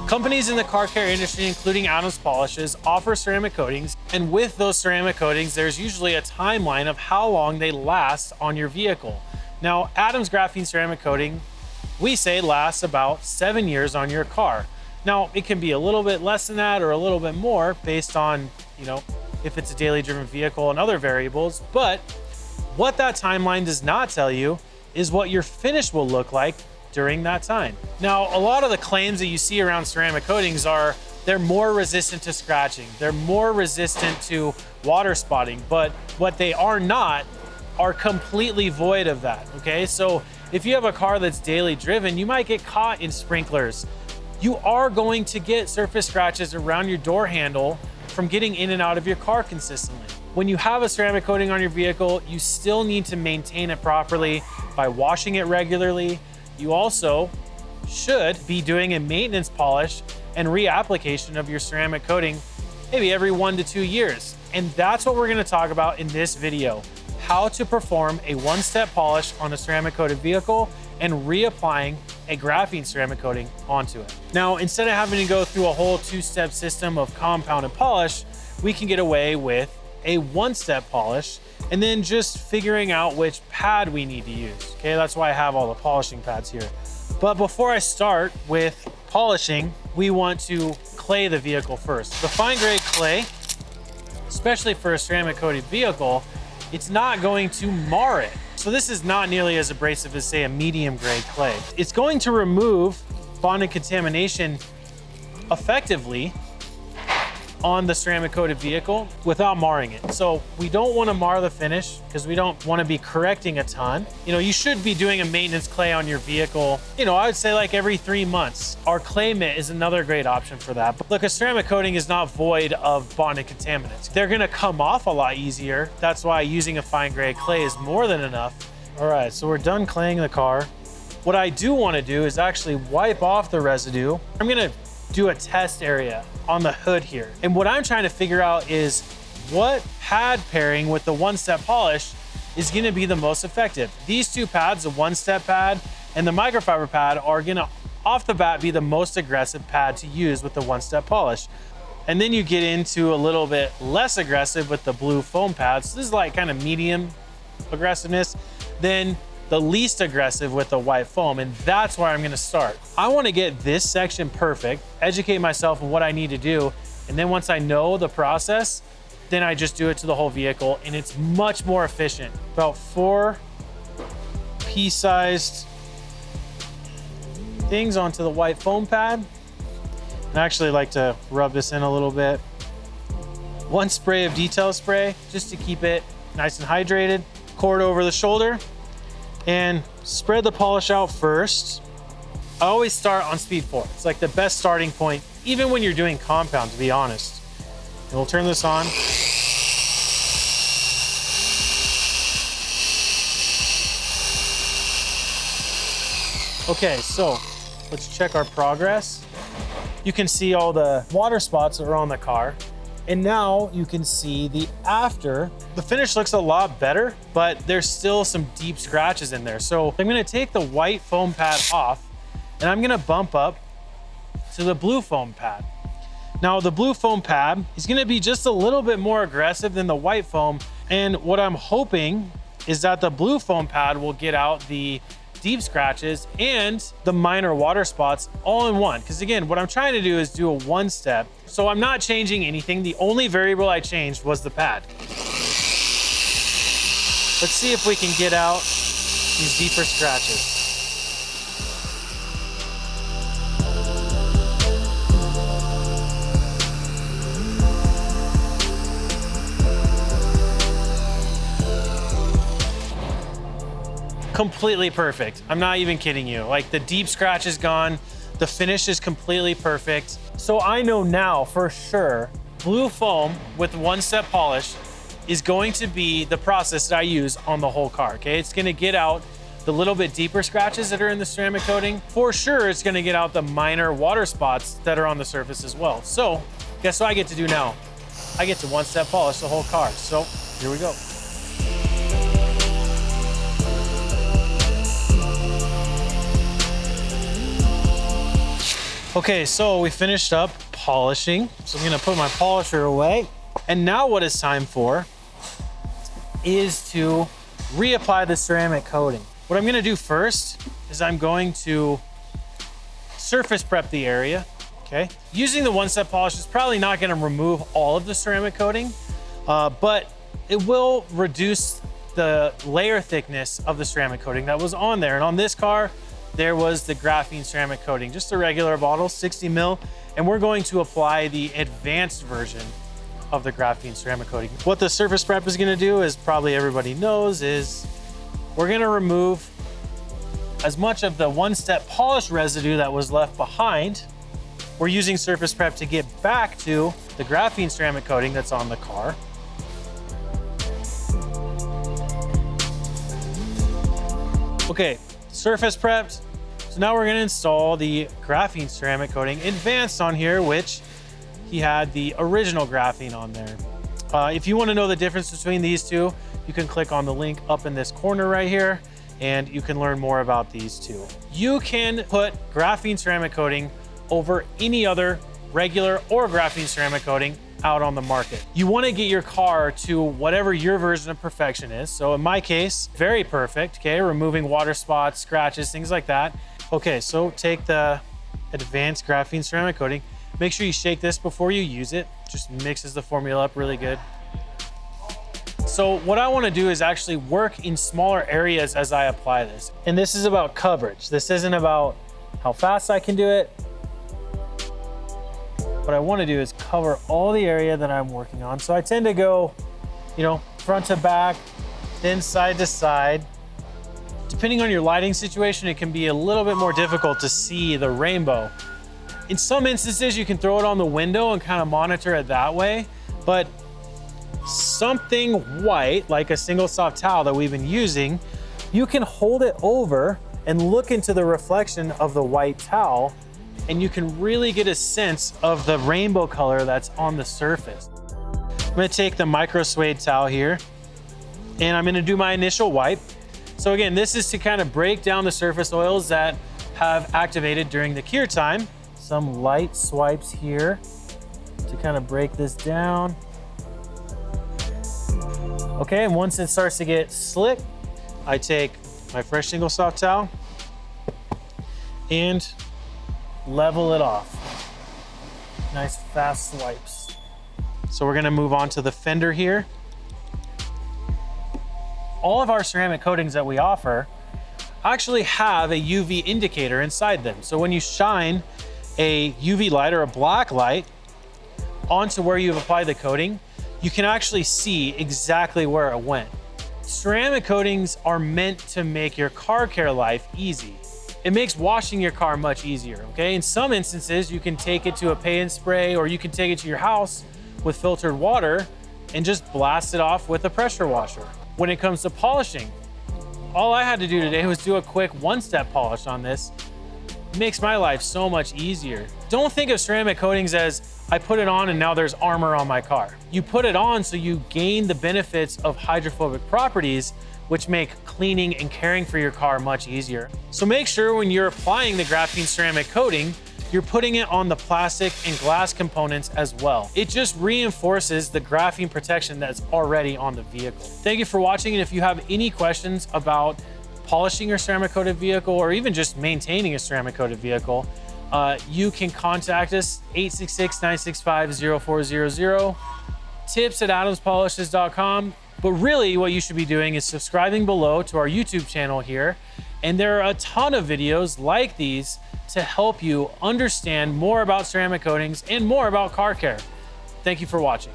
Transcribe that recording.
Companies in the car care industry, including Adams Polishes, offer ceramic coatings, and with those ceramic coatings, there's usually a timeline of how long they last on your vehicle. Now, Adams Graphene ceramic coating, we say lasts about 7 years on your car. Now, it can be a little bit less than that or a little bit more based on, if it's a daily driven vehicle and other variables, but what that timeline does not tell you is what your finish will look like during that time. Now, a lot of the claims that you see around ceramic coatings are they're more resistant to scratching, they're more resistant to water spotting, but what they are not are completely void of that, okay? So if you have a car that's daily driven, you might get caught in sprinklers. You are going to get surface scratches around your door handle from getting in and out of your car consistently. When you have a ceramic coating on your vehicle, you still need to maintain it properly by washing it regularly. You also should be doing a maintenance polish and reapplication of your ceramic coating maybe every 1 to 2 years. And that's what we're gonna talk about in this video, how to perform a one-step polish on a ceramic coated vehicle and reapplying a graphene ceramic coating onto it. Now, instead of having to go through a whole 2-step system of compound and polish, we can get away with a one-step polish and then just figuring out which pad we need to use. Okay, that's why I have all the polishing pads here. But before I start with polishing, we want to clay the vehicle first. The fine grade clay, especially for a ceramic coated vehicle, it's not going to mar it. So this is not nearly as abrasive as, say, a medium grade clay. It's going to remove bonded contamination effectively on the ceramic coated vehicle without marring it. So we don't want to mar the finish because we don't want to be correcting a ton. You should be doing a maintenance clay on your vehicle, I would say like every 3 months. Our clay mitt is another great option for that. But look, a ceramic coating is not void of bonded contaminants. They're gonna come off a lot easier. That's why using a fine grade clay is more than enough. All right, so we're done claying the car. What I do want to do is actually wipe off the residue. I'm gonna do a test area on the hood here. And what I'm trying to figure out is what pad pairing with the one-step polish is gonna be the most effective. These two pads, the one-step pad and the microfiber pad, are gonna off the bat be the most aggressive pad to use with the one-step polish. And then you get into a little bit less aggressive with the blue foam pads. So this is like kind of medium aggressiveness. Then the least aggressive with the white foam, and that's where I'm gonna start. I wanna get this section perfect, educate myself on what I need to do, and then once I know the process, then I just do it to the whole vehicle, and it's much more efficient. About 4 pea-sized things onto the white foam pad. I actually like to rub this in a little bit. 1 spray of detail spray, just to keep it nice and hydrated. Cord over the shoulder, and spread the polish out first. I always start on speed 4. It's like the best starting point, even when you're doing compound, to be honest. And we'll turn this on. Okay, so let's check our progress. You can see all the water spots that are on the car. And now you can see the after. The finish looks a lot better, but there's still some deep scratches in there. So I'm gonna take the white foam pad off and I'm gonna bump up to the blue foam pad. Now the blue foam pad is gonna be just a little bit more aggressive than the white foam. And what I'm hoping is that the blue foam pad will get out the deep scratches and the minor water spots all in one. Because again, what I'm trying to do is do a one step. So I'm not changing anything. The only variable I changed was the pad. Let's see if we can get out these deeper scratches. Completely perfect. I'm not even kidding you. Like, the deep scratch is gone. The finish is completely perfect. So I know now for sure, blue foam with one-step polish is going to be the process that I use on the whole car, okay? It's gonna get out the little bit deeper scratches that are in the ceramic coating. For sure, it's gonna get out the minor water spots that are on the surface as well. So guess what I get to do now? I get to one-step polish the whole car. So here we go. Okay, so we finished up polishing. So I'm gonna put my polisher away. And now what it's time for is to reapply the ceramic coating. What I'm gonna do first is I'm going to surface prep the area, okay? Using the one-step polish is probably not gonna remove all of the ceramic coating, but it will reduce the layer thickness of the ceramic coating that was on there. And on this car, there was the graphene ceramic coating, just a regular bottle, 60 mil, and we're going to apply the advanced version of the graphene ceramic coating. What the surface prep is gonna do, as probably everybody knows, is we're gonna remove as much of the one-step polish residue that was left behind. We're using surface prep to get back to the graphene ceramic coating that's on the car. Okay, surface prepped. So now we're gonna install the graphene ceramic coating advanced on here, which he had the original graphene on there. If you wanna know the difference between these two, you can click on the link up in this corner right here, and you can learn more about these two. You can put graphene ceramic coating over any other regular or graphene ceramic coating out on the market. You wanna get your car to whatever your version of perfection is. So in my case, very perfect, okay? Removing water spots, scratches, things like that. Okay, so take the advanced graphene ceramic coating. Make sure you shake this before you use it. Just mixes the formula up really good. So what I wanna do is actually work in smaller areas as I apply this. And this is about coverage. This isn't about how fast I can do it. What I want to do is cover all the area that I'm working on. So I tend to go, front to back, then side to side. Depending on your lighting situation, it can be a little bit more difficult to see the rainbow. In some instances, you can throw it on the window and kind of monitor it that way. But something white, like a single soft towel that we've been using, you can hold it over and look into the reflection of the white towel, and you can really get a sense of the rainbow color that's on the surface. I'm gonna take the micro suede towel here, and I'm gonna do my initial wipe. So again, this is to kind of break down the surface oils that have activated during the cure time. Some light swipes here to kind of break this down. Okay, and once it starts to get slick, I take my fresh single soft towel and level it off. Nice fast swipes. So we're gonna move on to the fender here. All of our ceramic coatings that we offer actually have a UV indicator inside them. So when you shine a UV light or a black light onto where you've applied the coating, you can actually see exactly where it went. Ceramic coatings are meant to make your car care life easy. It makes washing your car much easier, okay? In some instances, you can take it to a pay and spray, or you can take it to your house with filtered water and just blast it off with a pressure washer. When it comes to polishing, all I had to do today was do a quick one-step polish on this. It makes my life so much easier. Don't think of ceramic coatings as I put it on and now there's armor on my car. You put it on so you gain the benefits of hydrophobic properties, which make cleaning and caring for your car much easier. So make sure when you're applying the graphene ceramic coating, you're putting it on the plastic and glass components as well. It just reinforces the graphene protection that's already on the vehicle. Thank you for watching, and if you have any questions about polishing your ceramic coated vehicle or even just maintaining a ceramic coated vehicle, you can contact us, 866-965-0400, tips@adamspolishes.com. But really what you should be doing is subscribing below to our YouTube channel here. And there are a ton of videos like these to help you understand more about ceramic coatings and more about car care. Thank you for watching.